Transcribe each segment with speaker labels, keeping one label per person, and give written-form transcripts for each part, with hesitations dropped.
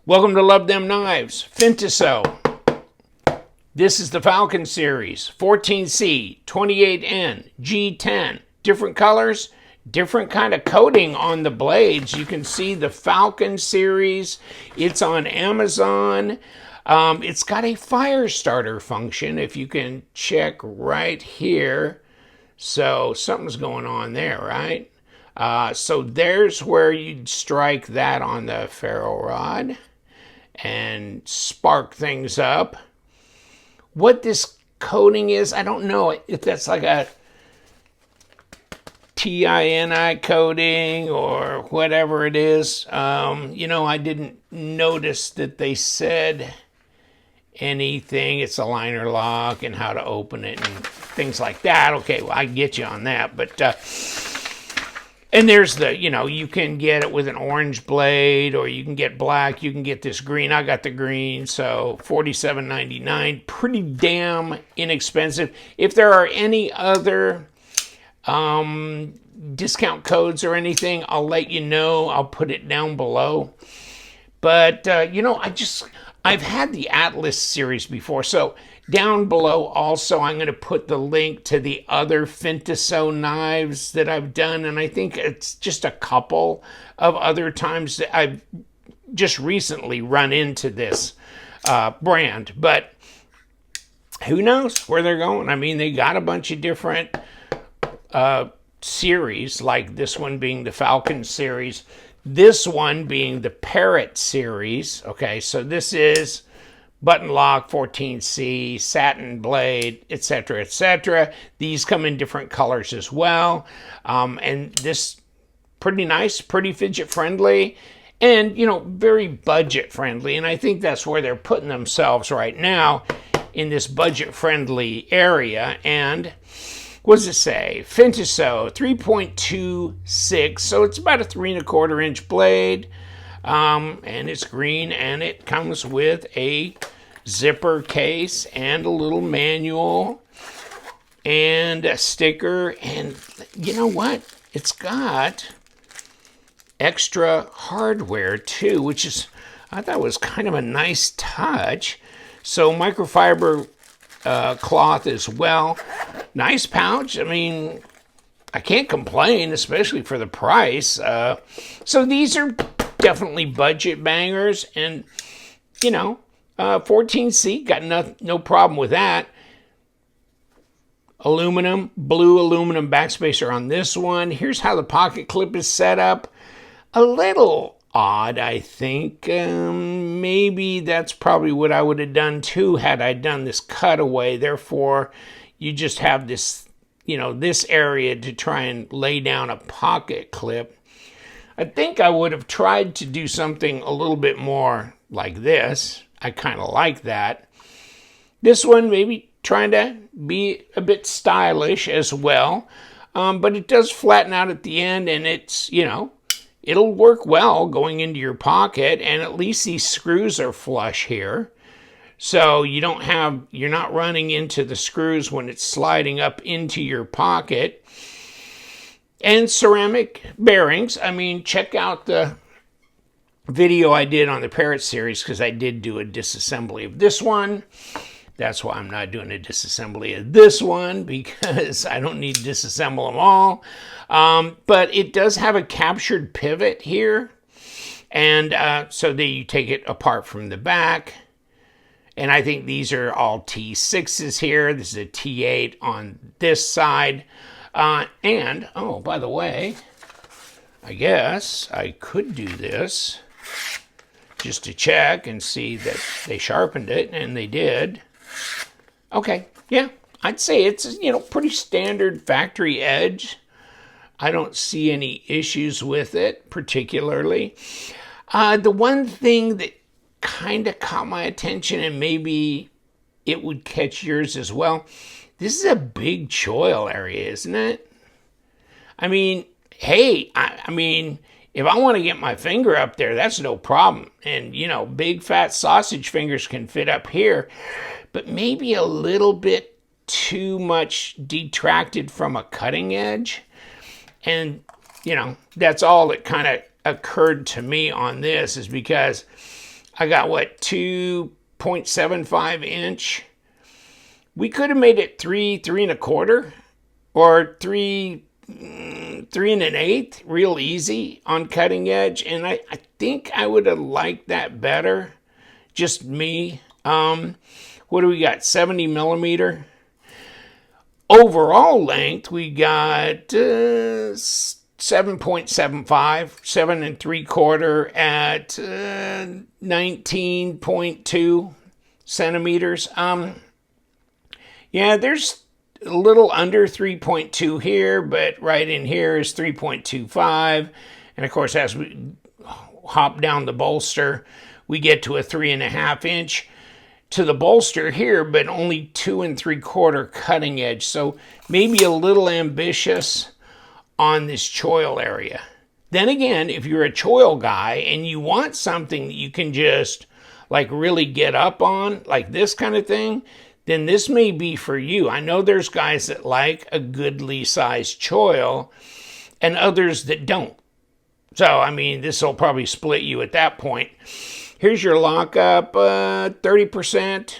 Speaker 1: Welcome to Love Them Knives, FINTISO. This is the Falcon series, 14C, 28N, G10. Different colors, different kind of coating on the blades. You can see the Falcon series. It's on Amazon. It's got a fire starter function, if you can check right here. So something's going on there, right? So there's where you'd strike that on the ferro rod and spark things up. What this coating is, I don't know if that's like a TINI coating or whatever it is. I didn't notice that they said anything. It's a liner lock and how to open it and things like that. Okay, well, I get you on that, but and there's the, you can get it with an orange blade, or you can get black. You can get this green. I got the green, so $47.99. Pretty damn inexpensive. If there are any other discount codes or anything, I'll let you know. I'll put it down below. But, I've had the Atlas series before, so down below also I'm going to put the link to the other FINTISO knives that I've done, and I think it's just a couple of other times that I've just recently run into this brand, but who knows where they're going. I mean, they got a bunch of different series, like this one being the Falcon series, this one being the Parrot series. Okay, so this is button lock, 14C, satin blade, etc., etc. These come in different colors as well. And this, pretty nice, pretty fidget friendly, and, very budget friendly. And I think that's where they're putting themselves right now, in this budget friendly area. And what does it say? FINTISO 3.26, so it's about a 3¼ inch blade. And it's green, and it comes with a zipper case and a little manual and a sticker. And you know what? It's got extra hardware too, which is, I thought was kind of a nice touch. So microfiber cloth as well. Nice pouch. I mean, I can't complain, especially for the price. So these are definitely budget bangers, and 14C, got no problem with that. Aluminum, blue aluminum backspacer on this one. Here's how the pocket clip is set up. A little odd, I think. Maybe that's probably what I would have done too had I done this cutaway. Therefore, you just have this, this area to try and lay down a pocket clip. I think I would have tried to do something a little bit more like this. I kind of like that. This one, maybe trying to be a bit stylish as well. But it does flatten out at the end, and it's, it'll work well going into your pocket, and at least these screws are flush here. So you're not running into the screws when it's sliding up into your pocket. And ceramic bearings. I mean, check out the video I did on the Parrot series, because I did do a disassembly of this one. That's why I'm not doing a disassembly of this one, because I don't need to disassemble them all. But it does have a captured pivot here. And so that you take it apart from the back. And I think these are all T6s here. This is a T8 on this side. And, oh, by the way, I guess I could do this just to check and see that they sharpened it, and they did. Okay, yeah, I'd say it's, pretty standard factory edge. I don't see any issues with it particularly. The one thing that kind of caught my attention, and maybe it would catch yours as well, this is a big choil area, isn't it? I mean, hey, I mean, if I want to get my finger up there, that's no problem. And, big fat sausage fingers can fit up here, but maybe a little bit too much detracted from a cutting edge. And, that's all that kind of occurred to me on this, is because I got what, 2.75 inch. We could have made it 3.25, or 3.125, real easy on cutting edge. And I think I would have liked that better. Just me. What do we got? 70 millimeter. Overall length, we got 7.75, 7.75 at 19.2 centimeters. Yeah, there's a little under 3.2 here, but right in here is 3.25. And of course, as we hop down the bolster, we get to a 3.5 inch to the bolster here, but only 2.75 cutting edge. So maybe a little ambitious on this choil area. Then again, if you're a choil guy and you want something that you can just like really get up on, like this kind of thing, then this may be for you. I know there's guys that like a goodly sized choil and others that don't. So, I mean, this will probably split you at that point. Here's your lockup, 30%.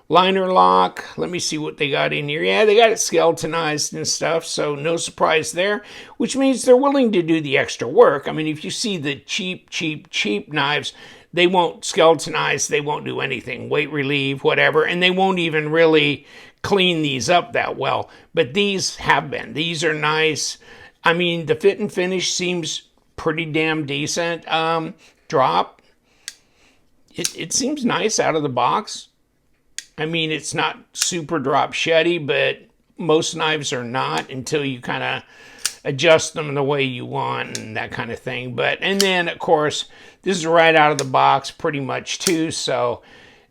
Speaker 1: Liner lock. Let me see what they got in here. Yeah, they got it skeletonized and stuff, so no surprise there, which means they're willing to do the extra work. I mean, if you see the cheap knives, they won't skeletonize, they won't do anything, weight relieve, whatever, and they won't even really clean these up that well. But these have been. These are nice. I mean, the fit and finish seems pretty damn decent. Drop. It seems nice out of the box. I mean, it's not super drop sheddy, but most knives are not until you kind of adjust them the way you want and that kind of thing. And then, of course, this is right out of the box pretty much too, so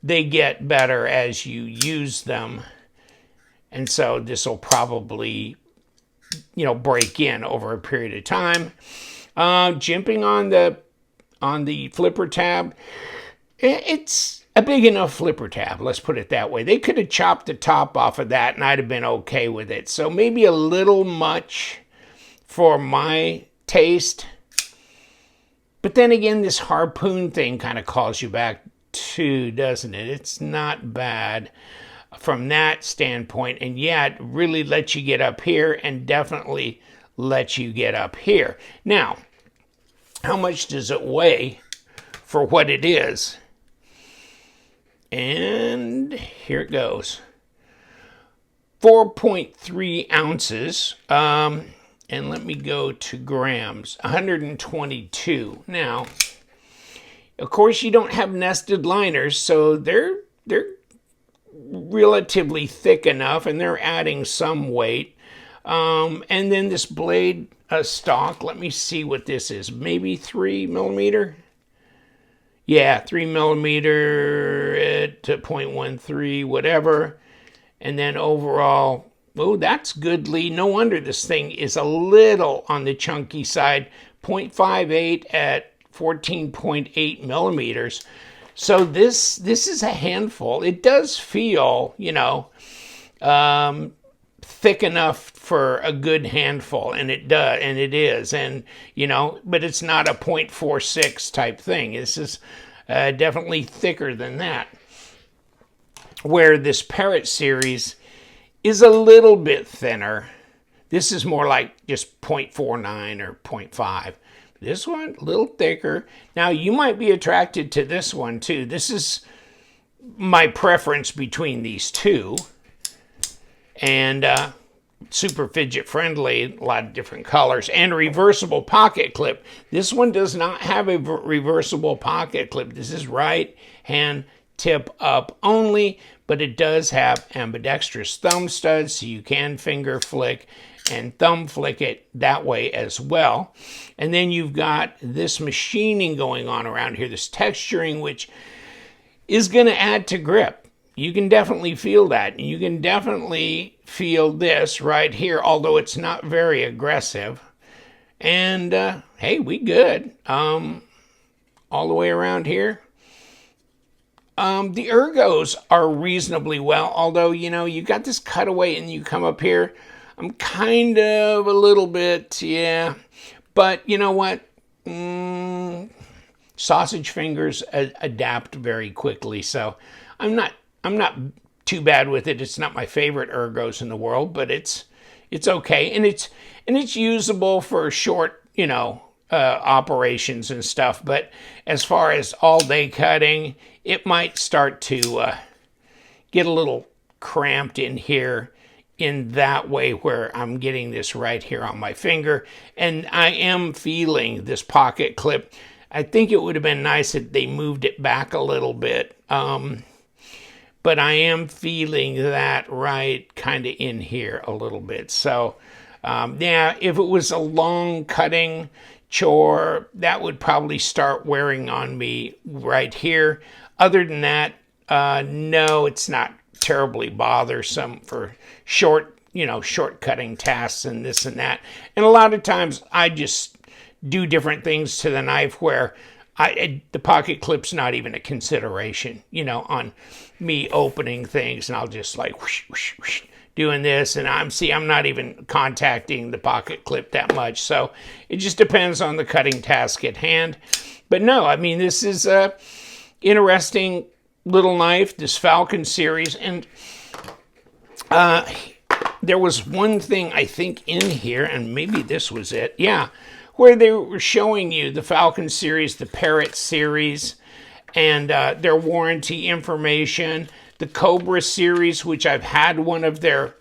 Speaker 1: they get better as you use them. And so this will probably, break in over a period of time. Jimping on the flipper tab, it's a big enough flipper tab, let's put it that way. They could have chopped the top off of that and I'd have been okay with it. So maybe a little much for my taste. But then again, this harpoon thing kind of calls you back too, doesn't it? It's not bad from that standpoint. And yeah, it really lets you get up here and definitely lets you get up here. Now, how much does it weigh for what it is? And here it goes. 4.3 ounces. And let me go to grams. 122. Now, of course, you don't have nested liners, so they're relatively thick enough, and they're adding some weight. And then this blade stock, let me see what this is. Maybe 3 millimeter? Yeah, 3 millimeter at 0.13, whatever. And then overall, oh, that's goodly. No wonder this thing is a little on the chunky side. 0.58 at 14.8 millimeters. So this is a handful. It does feel, thick enough for a good handful, and it does, and it is, and but it's not a 0.46 type thing. This is definitely thicker than that. Where this Parrot series is a little bit thinner. This is more like just 0.49 or 0.5. This one, a little thicker. Now, you might be attracted to this one too. This is my preference between these two. And super fidget friendly, a lot of different colors, and a reversible pocket clip. This one does not have a reversible pocket clip. This is right hand tip up only, but it does have ambidextrous thumb studs, so you can finger flick and thumb flick it that way as well. And then you've got this machining going on around here, this texturing, which is going to add to grip. You can definitely feel that. You can definitely feel this right here, although it's not very aggressive. And hey, we good. All the way around here. The ergos are reasonably well, although, you got this cutaway and you come up here. I'm kind of a little bit, yeah. But you know what? sausage fingers adapt very quickly. So I'm not too bad with it. It's not my favorite ergos in the world, but it's okay, and it's usable for short, operations and stuff. But as far as all day cutting, it might start to get a little cramped in here in that way, where I'm getting this right here on my finger, and I am feeling this pocket clip. I think it would have been nice if they moved it back a little bit, but I am feeling that right kind of in here a little bit. So yeah, if it was a long cutting chore, that would probably start wearing on me right here. Other than that, no, it's not terribly bothersome for short cutting tasks and this and that. And a lot of times I just do different things to the knife where the pocket clip's not even a consideration, on me opening things, and I'll just like whoosh, whoosh, whoosh, doing this, and I'm not even contacting the pocket clip that much. So it just depends on the cutting task at hand. But no, I mean, this is a interesting little knife, this Falcon series, and there was one thing I think in here, and maybe this was it, yeah, where they were showing you the Falcon series, the Parrot series, and their warranty information, the Cobra series, which I've had one of their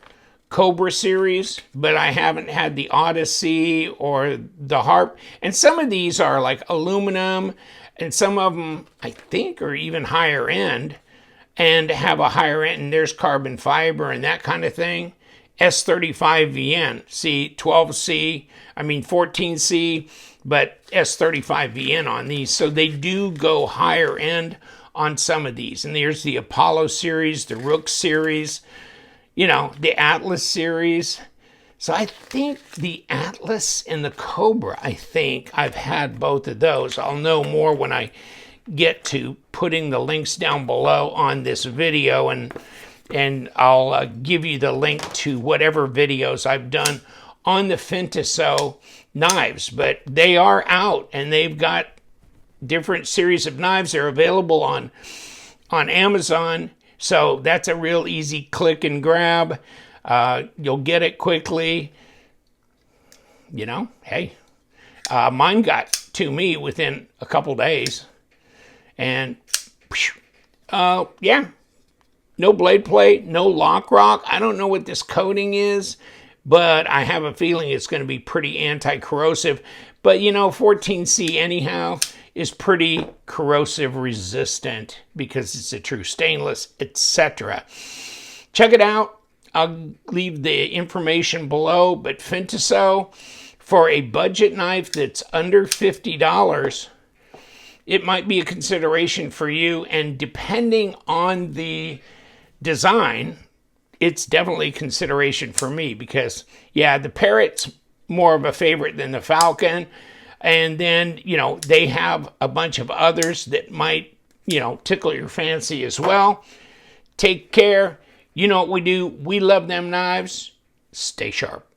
Speaker 1: Cobra series, but I haven't had the Odyssey or the Harp. And some of these are like aluminum, and some of them, I think, are even higher end and have a higher end, and there's carbon fiber and that kind of thing. S35VN, see, 12C, 14C, but S35VN on these. So they do go higher end on some of these. And there's the Apollo series, the Rook series, the Atlas series. So I think the Atlas and the Cobra, I think I've had both of those. I'll know more when I get to putting the links down below on this video, and I'll give you the link to whatever videos I've done on the FINTISO knives. But they are out, and they've got different series of knives. They're available on Amazon, so that's a real easy click and grab. You'll get it quickly. Hey, mine got to me within a couple days, and yeah, no blade plate, no lock rock. I don't know what this coating is, but I have a feeling it's going to be pretty anti-corrosive. But 14C anyhow is pretty corrosive resistant because it's a true stainless, etc. Check it out. I'll leave the information below, but FINTISO, for a budget knife that's under $50, it might be a consideration for you, and depending on the design, it's definitely a consideration for me, because yeah, the Parrot's more of a favorite than the Falcon, and then they have a bunch of others that might tickle your fancy as well. Take care. You know what we do. We love them knives. Stay sharp.